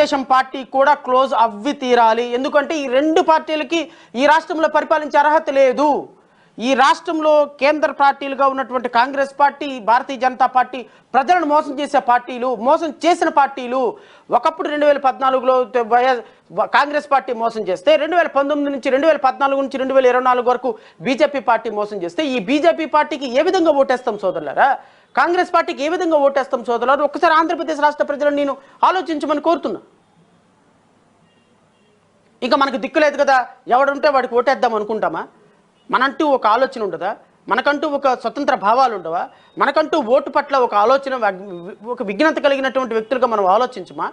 Telugu Desam party కూడా close అవ్వి తీరాలి. ఎందుకంటే ఈ రెండు పార్టీలకి ఈ రాష్ట్రంలో పరిపాలించే అర్హత లేదు. ఈ రాష్ట్రంలో కేంద్ర పార్టీలుగా ఉన్నటువంటి కాంగ్రెస్ పార్టీ, భారతీయ జనతా పార్టీ ప్రజలను మోసం చేసే పార్టీలు, మోసం చేసిన పార్టీలు. ఒకప్పుడు 2014లో కాంగ్రెస్ పార్టీ మోసం చేస్తే 2019 నుంచి 2014 నుంచి 2024 వరకు బీజేపీ పార్టీ మోసం చేస్తే ఈ బీజేపీ పార్టీకి ఏ విధంగా ఓటేస్తాం సోదరులారా? కాంగ్రెస్ పార్టీకి ఏ విధంగా ఓటేస్తాం సోదరులారు? ఒక్కసారి ఆంధ్రప్రదేశ్ రాష్ట్ర ప్రజలను నేను ఆలోచించమని కోరుతున్నా. ఇంకా మనకు దిక్కు లేదు కదా, ఎవడుంటే వాడికి ఓటేద్దాం అనుకుంటామా? మనంటూ ఒక ఆలోచన ఉండదా? మనకంటూ ఒక స్వతంత్ర భావాలు ఉండవా? మనకంటూ ఓటు పట్ల ఒక ఆలోచన, ఒక విజ్ఞత కలిగినటువంటి వ్యక్తులుగా మనం ఆలోచించమా?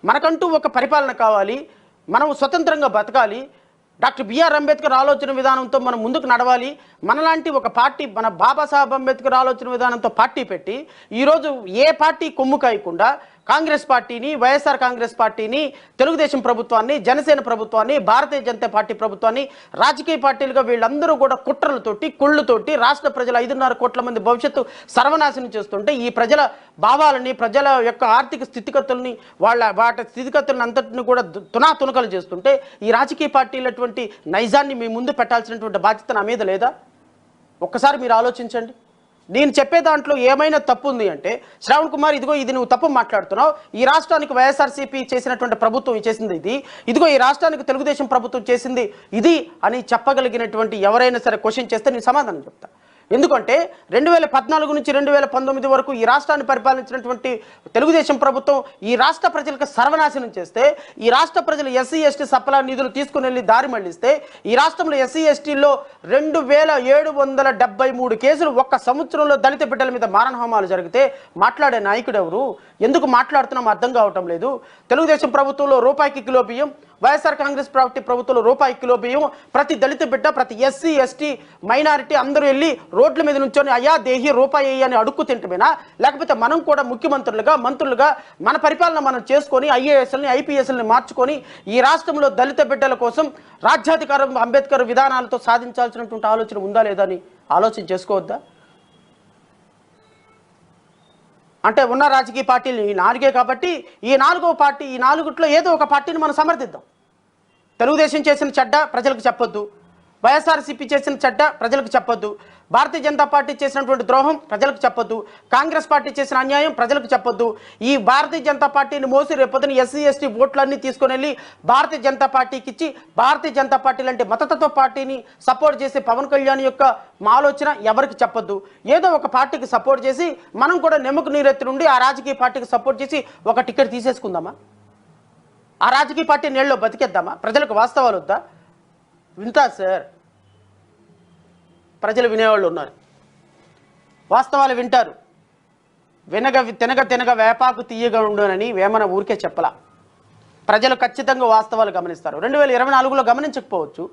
మనకంటూ ఒక పరిపాలన కావాలి, మనం స్వతంత్రంగా బతకాలి, డాక్టర్ బిఆర్ అంబేద్కర్ ఆలోచన విధానంతో మనం ముందుకు నడవాలి. మనలాంటి ఒక పార్టీ, మన బాబాసాహెబ్ అంబేద్కర్ ఆలోచన విధానంతో పార్టీ పెట్టి ఈరోజు ఏ పార్టీ కొమ్ము కాయకుండా కాంగ్రెస్ పార్టీని, వైఎస్ఆర్ కాంగ్రెస్ పార్టీని, తెలుగుదేశం ప్రభుత్వాన్ని, జనసేన ప్రభుత్వాన్ని, భారతీయ జనతా పార్టీ ప్రభుత్వాన్ని రాజకీయ పార్టీలుగా వీళ్ళందరూ కూడా కుట్రలతోటి, కుళ్ళుతోటి రాష్ట్ర ప్రజల 5.5 కోట్ల మంది భవిష్యత్తు సర్వనాశనం చేస్తుంటే ఈ ప్రజల భావాలని, ప్రజల యొక్క ఆర్థిక స్థితిగతుల్ని, వాటి స్థితిగతులను అంతటిని కూడా తునాతునకలు చేస్తుంటే ఈ రాజకీయ పార్టీలటువంటి నైజాన్ని మీ ముందు పెట్టాల్సినటువంటి బాధ్యత నా మీద లేదా? ఒక్కసారి మీరు ఆలోచించండి. నేను చెప్పే దాంట్లో ఏమైనా తప్పు ఉంది అంటే, శ్రావణ్ కుమార్ ఇదిగో ఇది నువ్వు తప్పు మాట్లాడుతున్నావు, ఈ రాష్ట్రానికి వైఎస్ఆర్సీపీ చేసినటువంటి ప్రభుత్వం చేసింది ఇది, ఇదిగో ఈ రాష్ట్రానికి తెలుగుదేశం ప్రభుత్వం చేసింది ఇది అని చెప్పగలిగినటువంటి ఎవరైనా సరే క్వశ్చన్ చేస్తే నేను సమాధానం చెప్తా. ఎందుకంటే 2014 నుంచి 2019 వరకు ఈ రాష్ట్రాన్ని పరిపాలించినటువంటి తెలుగుదేశం ప్రభుత్వం ఈ రాష్ట్ర ప్రజలకు సర్వనాశనం చేస్తే, ఈ రాష్ట్ర ప్రజలు ఎస్సీ ఎస్టీ సప్లా నిధులు తీసుకుని వెళ్ళి దారి మళ్లిస్తే, ఈ రాష్ట్రంలో ఎస్సీ ఎస్టీల్లో 2773 కేసులు ఒక్క సంవత్సరంలో దళిత బిడ్డల మీద మారణహోమాలు జరిగితే మాట్లాడే నాయకుడు ఎవరు? ఎందుకు మాట్లాడుతున్నాం అర్థం కావటం లేదు. తెలుగుదేశం ప్రభుత్వంలో రూపాయికి కిలో బియ్యం, వైఎస్ఆర్ కాంగ్రెస్ పార్టీ ప్రభుత్వంలో రూపాయి కిలో బియ్యం, ప్రతి దళిత బిడ్డ, ప్రతి ఎస్సీ ఎస్టీ మైనారిటీ అందరూ వెళ్ళి రోడ్ల మీద నుంచొని అయ్యా దేహి రూపాయి అని అడుక్కు తింటమేనా? లేకపోతే మనం కూడా ముఖ్యమంత్రులుగా, మంత్రులుగా మన పరిపాలన మనం చేసుకొని ఐఏఎస్ఎల్ని, ఐపీఎస్ఎల్ని మార్చుకొని ఈ రాష్ట్రంలో దళిత బిడ్డల కోసం రాజ్యాధికారం అంబేద్కర్ విధానాలతో సాధించాల్సినటువంటి ఆలోచన ఉందా లేదా అని ఆలోచన చేసుకోవద్దా? అంటే ఉన్న రాజకీయ పార్టీలు ఈ 4 కాబట్టి ఈ 4వ పార్టీ, ఈ 4 ఏదో ఒక పార్టీని మనం సమర్థిద్దాం. తెలుగుదేశం చేసిన చెడ్డ ప్రజలకు చెప్పొద్దు, వైఎస్ఆర్సీపీ చేసిన చెడ్డ ప్రజలకు చెప్పొద్దు, భారతీయ జనతా పార్టీ చేసినటువంటి ద్రోహం ప్రజలకు చెప్పొద్దు, కాంగ్రెస్ పార్టీ చేసిన అన్యాయం ప్రజలకు చెప్పొద్దు. ఈ భారతీయ జనతా పార్టీని మోసి రేపొద్దున ఎస్సీ ఎస్టీ ఓట్లన్నీ తీసుకొని వెళ్ళి భారతీయ జనతా పార్టీకి ఇచ్చి, భారతీయ జనతా పార్టీ లాంటి మతతత్వ పార్టీని సపోర్ట్ చేసే పవన్ కళ్యాణ్ యొక్క ఆలోచన ఎవరికి చెప్పొద్దు. ఏదో ఒక పార్టీకి సపోర్ట్ చేసి మనం కూడా నెమ్మకు నీరెత్తి నుండి ఆ రాజకీయ పార్టీకి సపోర్ట్ చేసి ఒక టికెట్ తీసేసుకుందామా? ఆ రాజకీయ పార్టీ నీళ్ళలో బతికేద్దామా? ప్రజలకు వాస్తవాలు వద్దా? వింటా సార్, ప్రజలు వినేవాళ్ళు ఉన్నారు, వాస్తవాలు వింటారు. తినగ వేపాకు తీయగా ఉండునని వేమన ఊరికే చెప్పలా. ప్రజలు ఖచ్చితంగా వాస్తవాలు గమనిస్తారు. 2024లో గమనించకపోవచ్చు,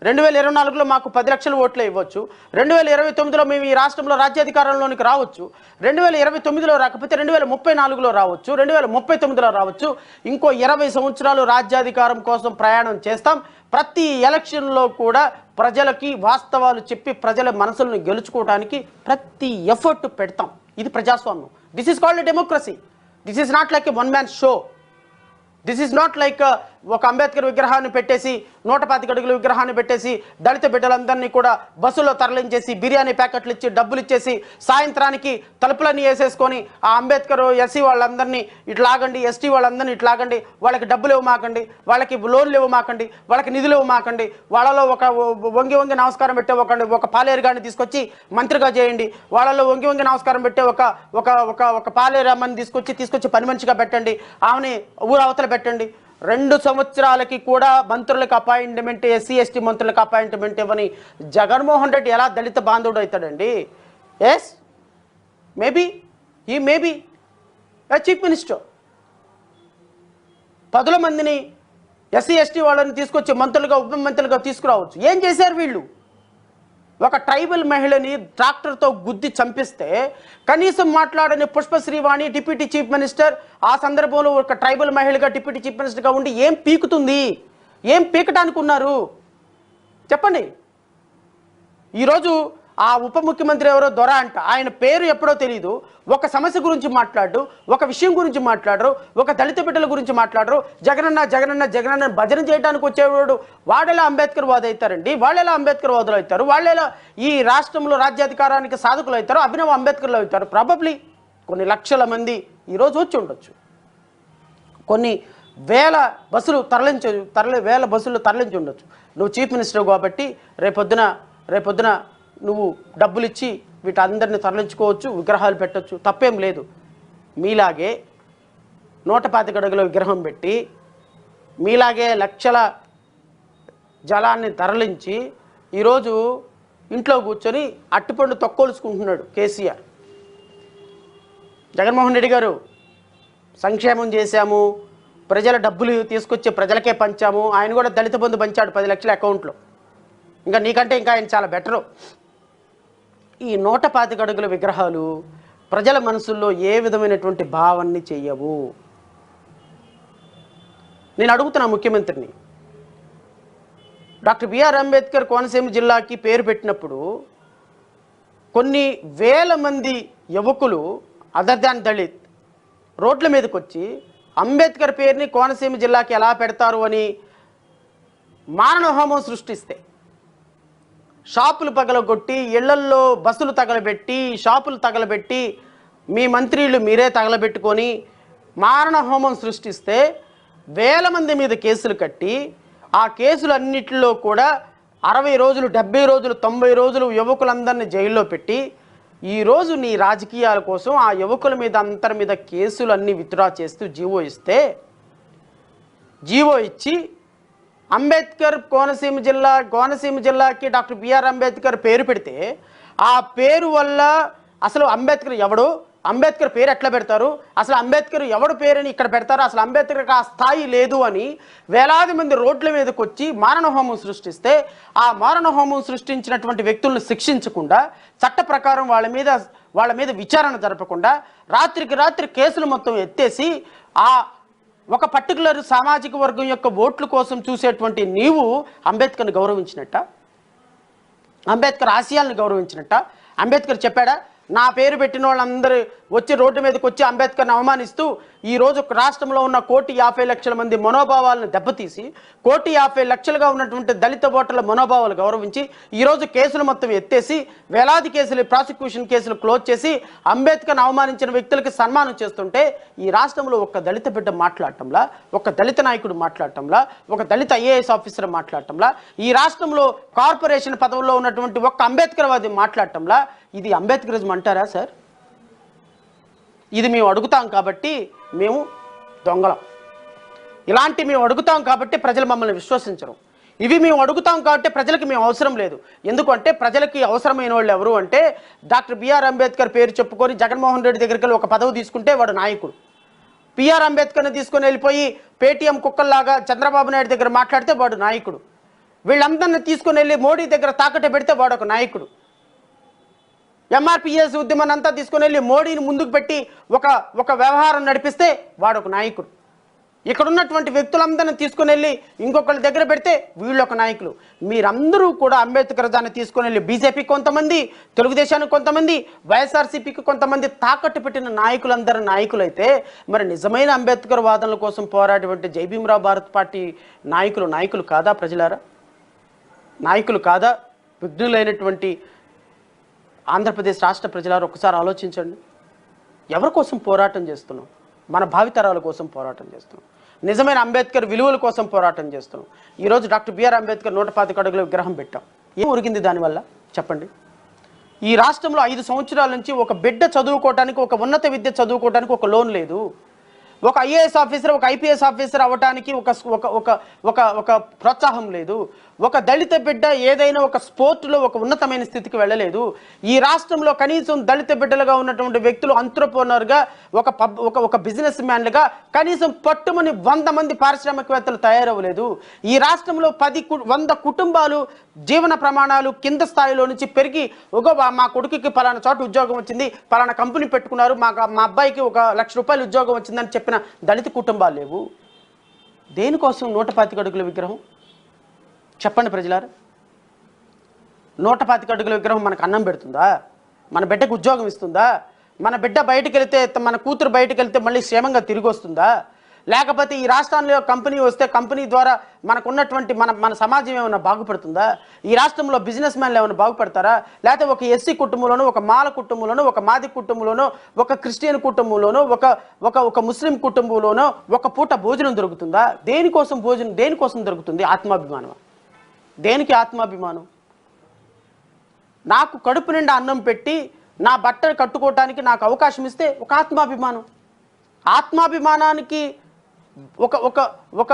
2024లో మాకు 10 లక్షల ఓట్లే ఇవ్వచ్చు, 2029లో మేము ఈ రాష్ట్రంలో రాజ్యాధికారంలోనికి రావచ్చు, 2029లో రాకపోతే 2034లో రావచ్చు, 2039లో రావచ్చు. ఇంకో 20 సంవత్సరాలు రాజ్యాధికారం కోసం ప్రయాణం చేస్తాం. ప్రతి ఎలక్షన్లో కూడా ప్రజలకి వాస్తవాలు చెప్పి ప్రజల మనసులను గెలుచుకోవడానికి ప్రతి ఎఫర్ట్ పెడతాం. ఇది ప్రజాస్వామ్యం. This is called democracy. This is not like a one man show. This is not like ఒక అంబేద్కర్ విగ్రహాన్ని పెట్టేసి, 125 అడుగుల విగ్రహాన్ని పెట్టేసి దళిత బిడ్డలందరినీ కూడా బస్సులో తరలించేసి బిర్యానీ ప్యాకెట్లు ఇచ్చి డబ్బులు ఇచ్చేసి సాయంత్రానికి తలుపులన్నీ వేసేసుకొని ఆ అంబేద్కర్ ఎస్సీ వాళ్ళందరినీ ఇట్లాగండి, ఎస్టీ వాళ్ళందరినీ ఇట్లాగండి, వాళ్ళకి డబ్బులు ఇవ్వమాకండి, వాళ్ళకి లోన్లు ఇవ్వమాకండి, వాళ్ళకి నిధులు ఇవ్వమాకండి, వాళ్ళలో ఒక వంగి నమస్కారం పెట్టే ఒక పాలేరుగాన్ని తీసుకొచ్చి మంత్రిగా చేయండి, వాళ్ళలో వంగి నమస్కారం పెట్టే ఒక పాలేరమ్మని తీసుకొచ్చి పని మనిషిగా పెట్టండి, ఆమెని ఊరవతల పెట్టండి. 2 సంవత్సరాలకి కూడా మంత్రులకు అపాయింట్మెంట్, ఎస్సీ ఎస్టీ మంత్రులకు అపాయింట్మెంట్ ఇవ్వని జగన్మోహన్ రెడ్డి ఎలా దళిత బాంధవుడు అవుతాడండి? Yes, he maybe a chief minister. 10 మందిని ఎస్సీ ఎస్టీ వాళ్ళని తీసుకొచ్చి మంత్రులుగా, ఉప మంత్రులుగా తీసుకురావచ్చు. ఏం చేశారు వీళ్ళు? ఒక ట్రైబల్ మహిళని ట్రాక్టర్తో గుద్ది చంపిస్తే కనీసం మాట్లాడని Pushpa Srivani deputy chief minister ఆ సందర్భంలో ఒక ట్రైబల్ మహిళగా డిప్యూటీ చీఫ్ మినిస్టర్గా ఉండి ఏం పీకుతుంది? ఏం పీకటానికి ఉన్నారు చెప్పండి. ఈరోజు ఆ ఉప ముఖ్యమంత్రి ఎవరో దొర అంట, ఆయన పేరు ఎప్పుడో తెలియదు, ఒక సమస్య గురించి మాట్లాడు, ఒక విషయం గురించి మాట్లాడరు, ఒక దళిత బిడ్డల గురించి మాట్లాడరు. జగనన్న జగనన్న జగనన్న భజన చేయడానికి వచ్చేవాడు వాడెలా అంబేద్కర్ వాదు అవుతారండి? వాళ్ళెలా అంబేద్కర్ వాదులు అవుతారు? వాళ్ళెలా ఈ రాష్ట్రంలో రాజ్యాధికారానికి సాధకులు అవుతారు? అభినవ అంబేద్కర్లు అవుతారు? ప్రాబబ్లీ కొన్ని లక్షల మంది ఈరోజు వచ్చి ఉండొచ్చు, కొన్ని వేల బస్సులు వేల బస్సులు తరలించి ఉండొచ్చు. నువ్వు చీఫ్ మినిస్టర్ కాబట్టి రేపొద్దున నువ్వు డబ్బులు ఇచ్చి వీటందరిని తరలించుకోవచ్చు, విగ్రహాలు పెట్టచ్చు, తప్పేం లేదు. మీలాగే 125 అడుగుల విగ్రహం పెట్టి, మీలాగే లక్షల జలాన్ని తరలించి ఈరోజు ఇంట్లో కూర్చొని అట్టిపండు తొక్కోలుసుకుంటున్నాడు కేసీఆర్. జగన్మోహన్ రెడ్డి గారు సంక్షేమం చేశాము, ప్రజల డబ్బులు తీసుకొచ్చి ప్రజలకే పంచాము, ఆయన కూడా దళిత బంధు పంచాడు 10 లక్షల అకౌంట్లో. ఇంకా నీకంటే ఇంకా ఆయన చాలా బెటరు. ఈ 125 అడుగుల విగ్రహాలు ప్రజల మనసుల్లో ఏ విధమైనటువంటి భావాన్ని చెయ్యవు. నేను అడుగుతున్నా ముఖ్యమంత్రిని, డాక్టర్ బిఆర్ అంబేద్కర్ కోనసీమ జిల్లాకి పేరు పెట్టినప్పుడు కొన్ని వేల మంది యువకులు అదర్ దాన్ దళిత్ రోడ్ల మీదకి వచ్చి అంబేద్కర్ పేరుని కోనసీమ జిల్లాకి ఎలా పెడతారు అని మారణహోమం సృష్టిస్తే, షాపులు పగలగొట్టి, ఇళ్లల్లో బస్సులు తగలబెట్టి, షాపులు తగలబెట్టి, మీ మంత్రులు మీరే తగలబెట్టుకొని మారణహోమం సృష్టిస్తే, వేల మంది మీద కేసులు కట్టి, ఆ కేసులన్నిటిలో కూడా 60 రోజులు 70 రోజులు 90 రోజులు యువకులందరినీ జైల్లో పెట్టి, ఈరోజు నీ రాజకీయాల కోసం ఆ యువకుల మీద అందరి మీద కేసులు అన్నీ విత్డ్రా చేస్తూ జీవో ఇచ్చి అంబేద్కర్ కోనసీమ జిల్లాకి డాక్టర్ బిఆర్ అంబేద్కర్ పేరు పెడితే, ఆ పేరు వల్ల అసలు అంబేద్కర్ ఎవడు, అంబేద్కర్ పేరు ఎట్లా పెడతారు, అసలు అంబేద్కర్ ఎవడు పేరుని ఇక్కడ పెడతారు, అసలు అంబేద్కర్కి ఆ స్థాయి లేదు అని వేలాది మంది రోడ్ల మీదకి వచ్చి మారణహోమం సృష్టిస్తే, ఆ మారణహోమం సృష్టించినటువంటి వ్యక్తులను శిక్షించకుండా, చట్ట ప్రకారం వాళ్ళ మీద విచారణ జరపకుండా, రాత్రికి రాత్రి కేసులు మొత్తం ఎత్తేసి, ఆ ఒక పర్టికులర్ సామాజిక వర్గం యొక్క ఓట్ల కోసం చూసేటువంటి నీవు అంబేద్కర్ని గౌరవించినట్ట, అంబేద్కర్ ఆశయాలను గౌరవించినట్ట? అంబేద్కర్ చెప్పాడా, నా పేరు పెట్టిన వాళ్ళందరూ వచ్చి రోడ్డు మీదకి వచ్చి అంబేద్కర్ని అవమానిస్తూ ఈరోజు రాష్ట్రంలో ఉన్న 1,50,00,000 మంది మనోభావాలను దెబ్బతీసి, 1,50,00,000గా ఉన్నటువంటి దళిత ఓటర్ల మనోభావాలు గౌరవించి ఈరోజు కేసులు మొత్తం ఎత్తేసి, వేలాది కేసులు ప్రాసిక్యూషన్ కేసులు క్లోజ్ చేసి అంబేద్కర్ని అవమానించిన వ్యక్తులకి సన్మానం చేస్తుంటే, ఈ రాష్ట్రంలో ఒక దళిత బిడ్డ మాట్లాడటంలా, ఒక దళిత నాయకుడు మాట్లాడటంలా, ఒక దళిత ఐఏఎస్ ఆఫీసర్ మాట్లాడటంలా, ఈ రాష్ట్రంలో కార్పొరేషన్ పదవుల్లో ఉన్నటువంటి ఒక్క అంబేద్కర్వాది మాట్లాడటంలా, ఇది అంబేద్కరిజం అంటారా సార్? ఇది మేము అడుగుతాం కాబట్టి మేము దొంగలం, ఇలాంటి మేము అడుగుతాం కాబట్టి ప్రజలు మమ్మల్ని విశ్వసించరు, ఇవి మేము అడుగుతాం కాబట్టి ప్రజలకు మేము అవసరం లేదు. ఎందుకంటే ప్రజలకి అవసరమైన వాళ్ళు ఎవరు అంటే, డాక్టర్ బిఆర్ అంబేద్కర్ పేరు చెప్పుకొని జగన్మోహన్ రెడ్డి దగ్గరికి వెళ్ళి ఒక పదవి తీసుకుంటే వాడు నాయకుడు, బిఆర్ అంబేద్కర్ని తీసుకొని వెళ్ళిపోయి పేటీఎం కుక్కల్లాగా చంద్రబాబు నాయుడు దగ్గర మాట్లాడితే వాడు నాయకుడు, వీళ్ళందరినీ తీసుకొని వెళ్ళి మోడీ దగ్గర తాకట్టు పెడితే వాడు ఒక నాయకుడు, ఎంఆర్పిఎస్ ఉద్యమాన్ని అంతా తీసుకొని వెళ్ళి మోడీని ముందుకు పెట్టి ఒక వ్యవహారం నడిపిస్తే వాడు ఒక నాయకుడు, ఇక్కడ ఉన్నటువంటి వ్యక్తులందరినీ తీసుకొని వెళ్ళి ఇంకొకళ్ళ దగ్గర పెడితే వీళ్ళు ఒక నాయకులు. మీరందరూ కూడా అంబేద్కరిజాన్ని తీసుకొని వెళ్ళి బీజేపీకి కొంతమంది, తెలుగుదేశానికి కొంతమంది, వైఎస్ఆర్సీపీకి కొంతమంది తాకట్టు పెట్టిన నాయకులందరూ నాయకులైతే, మరి నిజమైన అంబేద్కర్ వాదనల కోసం పోరాటటువంటి జై భీమ్రావ్ భారత్ పార్టీ నాయకులు కాదా ప్రజలారా? నాయకులు కాదా? విఘ్నులైనటువంటి ఆంధ్రప్రదేశ్ రాష్ట్ర ప్రజలారు ఒకసారి ఆలోచించండి. ఎవరి కోసం పోరాటం చేస్తున్నాం? మన భావితరాల కోసం పోరాటం చేస్తున్నాం, నిజమైన అంబేద్కర్ విలువల కోసం పోరాటం చేస్తున్నాం. ఈరోజు డాక్టర్ బిఆర్ అంబేద్కర్ 125 అడుగుల విగ్రహం పెట్టాం, ఏం ఒరిగింది దానివల్ల చెప్పండి? ఈ రాష్ట్రంలో 5 సంవత్సరాల నుంచి ఒక బిడ్డ చదువుకోవడానికి, ఒక ఉన్నత విద్య చదువుకోవడానికి ఒక లోన్ లేదు, ఒక ఐఏఎస్ ఆఫీసర్, ఒక ఐపీఎస్ ఆఫీసర్ అవ్వడానికి ఒక ప్రోత్సాహం లేదు, ఒక దళిత బిడ్డ ఏదైనా ఒక స్పోర్ట్లో ఒక ఉన్నతమైన స్థితికి వెళ్ళలేదు. ఈ రాష్ట్రంలో కనీసం దళిత బిడ్డలుగా ఉన్నటువంటి వ్యక్తులు అంత్రప్రనర్గా, ఒక బిజినెస్ మ్యాన్లుగా కనీసం పట్టుమని 100 మంది పారిశ్రామికవేత్తలు తయారవ్వలేదు. ఈ రాష్ట్రంలో 100 కుటుంబాలు జీవన ప్రమాణాలు కింద స్థాయిలో నుంచి పెరిగి, మా కొడుకుకి పలానా చోట ఉద్యోగం వచ్చింది, పలానా కంపెనీ పెట్టుకున్నారు, మా అబ్బాయికి 1 లక్ష రూపాయలు ఉద్యోగం వచ్చిందని చెప్పిన దళిత కుటుంబాలు లేవు. దేనికోసం 125 అడుగుల విగ్రహం చెప్పండి ప్రజలారా? 125 అడుగుల విగ్రహం మనకు అన్నం పెడుతుందా? మన బిడ్డకు ఉద్యోగం ఇస్తుందా? మన బిడ్డ బయటికి వెళ్తే, మన కూతురు బయటికి వెళ్తే మళ్ళీ క్షేమంగా తిరిగి వస్తుందా? లేకపోతే ఈ రాష్ట్రంలో కంపెనీ వస్తే కంపెనీ ద్వారా మనకున్నటువంటి మన సమాజం ఏమైనా బాగుపడుతుందా? ఈ రాష్ట్రంలో బిజినెస్ మ్యాన్లు ఏమైనా బాగుపడతారా? లేకపోతే ఒక ఎస్సీ కుటుంబంలోనో, ఒక మాల కుటుంబంలోనో, ఒక మాది కుటుంబంలోనో, ఒక క్రిస్టియన్ కుటుంబంలోనో, ఒక ముస్లిం కుటుంబంలోనో ఒక పూట భోజనం దొరుకుతుందా? దేనికోసం భోజనం, దేనికోసం దొరుకుతుంది? ఆత్మాభిమానం. దేనికి ఆత్మాభిమానం? నాకు కడుపు నిండా అన్నం పెట్టి నా బట్టలు కట్టుకోవటానికి నాకు అవకాశం ఇస్తే ఒక ఆత్మాభిమానం. ఆత్మాభిమానానికి ఒక ఒక ఒక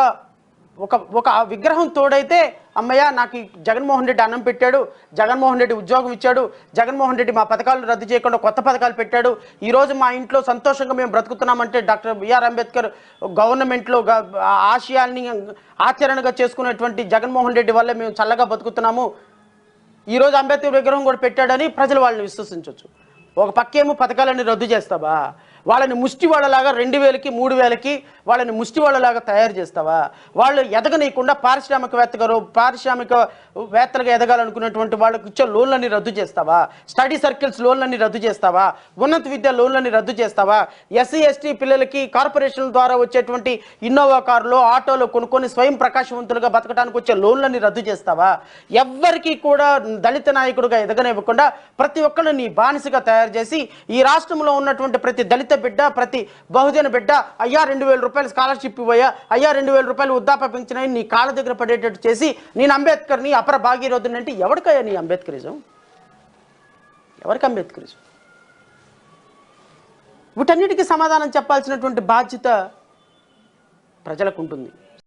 ఒక ఒక విగ్రహం తోడైతే, అమ్మయ్య నాకు జగన్మోహన్ రెడ్డి అన్నం పెట్టాడు, జగన్మోహన్ రెడ్డి ఉద్యోగం ఇచ్చాడు, జగన్మోహన్ రెడ్డి మా పథకాలు రద్దు చేయకుండా కొత్త పథకాలు పెట్టాడు, ఈరోజు మా ఇంట్లో సంతోషంగా మేము బ్రతుకుతున్నామంటే డాక్టర్ బిఆర్ అంబేద్కర్ గవర్నమెంట్లో ఆశయాల్ని ఆచరణగా చేసుకునేటువంటి జగన్మోహన్ రెడ్డి వల్లే మేము చల్లగా బతుకుతున్నాము, ఈరోజు అంబేద్కర్ విగ్రహం కూడా పెట్టాడని ప్రజలు వాళ్ళని విశ్వసించవచ్చు. ఒక పక్కేమో పథకాలన్నీ రద్దు చేస్తావా? వాళ్ళని ముష్టి వాళ్ళలాగా 2000కి 3000కి వాళ్ళని ముష్టి వాళ్ళలాగా తయారు చేస్తావా? వాళ్ళు ఎదగనీయకుండా పారిశ్రామికవేత్తలుగా ఎదగాలనుకున్నటువంటి వాళ్ళకి ఇచ్చే లోన్లన్నీ రద్దు చేస్తావా? స్టడీ సర్కిల్స్ లోన్లన్నీ రద్దు చేస్తావా? ఉన్నత విద్య లోన్లన్నీ రద్దు చేస్తావా? ఎస్సీ ఎస్టీ పిల్లలకి కార్పొరేషన్ల ద్వారా వచ్చేటువంటి ఇన్నోవా కారులో, ఆటోలో కొనుక్కొని స్వయం ప్రకాశవంతులుగా బతకడానికి వచ్చే లోన్లన్నీ రద్దు చేస్తావా? ఎవ్వరికీ కూడా దళిత నాయకుడిగా ఎదగనివ్వకుండా ప్రతి ఒక్కరిని నీ బానిసగా తయారు చేసి ఈ రాష్ట్రంలో ఉన్నటువంటి ప్రతి దళిత బిడ్డ, ప్రతి బహుజన బిడ్డ అయ్యా 2000 రూపాయలు స్కాలర్షిప్ ఇవ్వయా, అయ్యా 2000 రూపాయలు వృద్ధాప్య పెంచినాయి నీ కాళ్ళ దగ్గర పడేటట్టు చేసి నేను అంబేద్కర్ని అపర భాగీరథుని అంటే ఎవరికయ్యా నీ అంబేద్కరిజం? ఎవరికి అంబేద్కరిజం? వీటన్నిటికీ సమాధానం చెప్పాల్సినటువంటి బాధ్యత ప్రజలకు ఉంటుంది.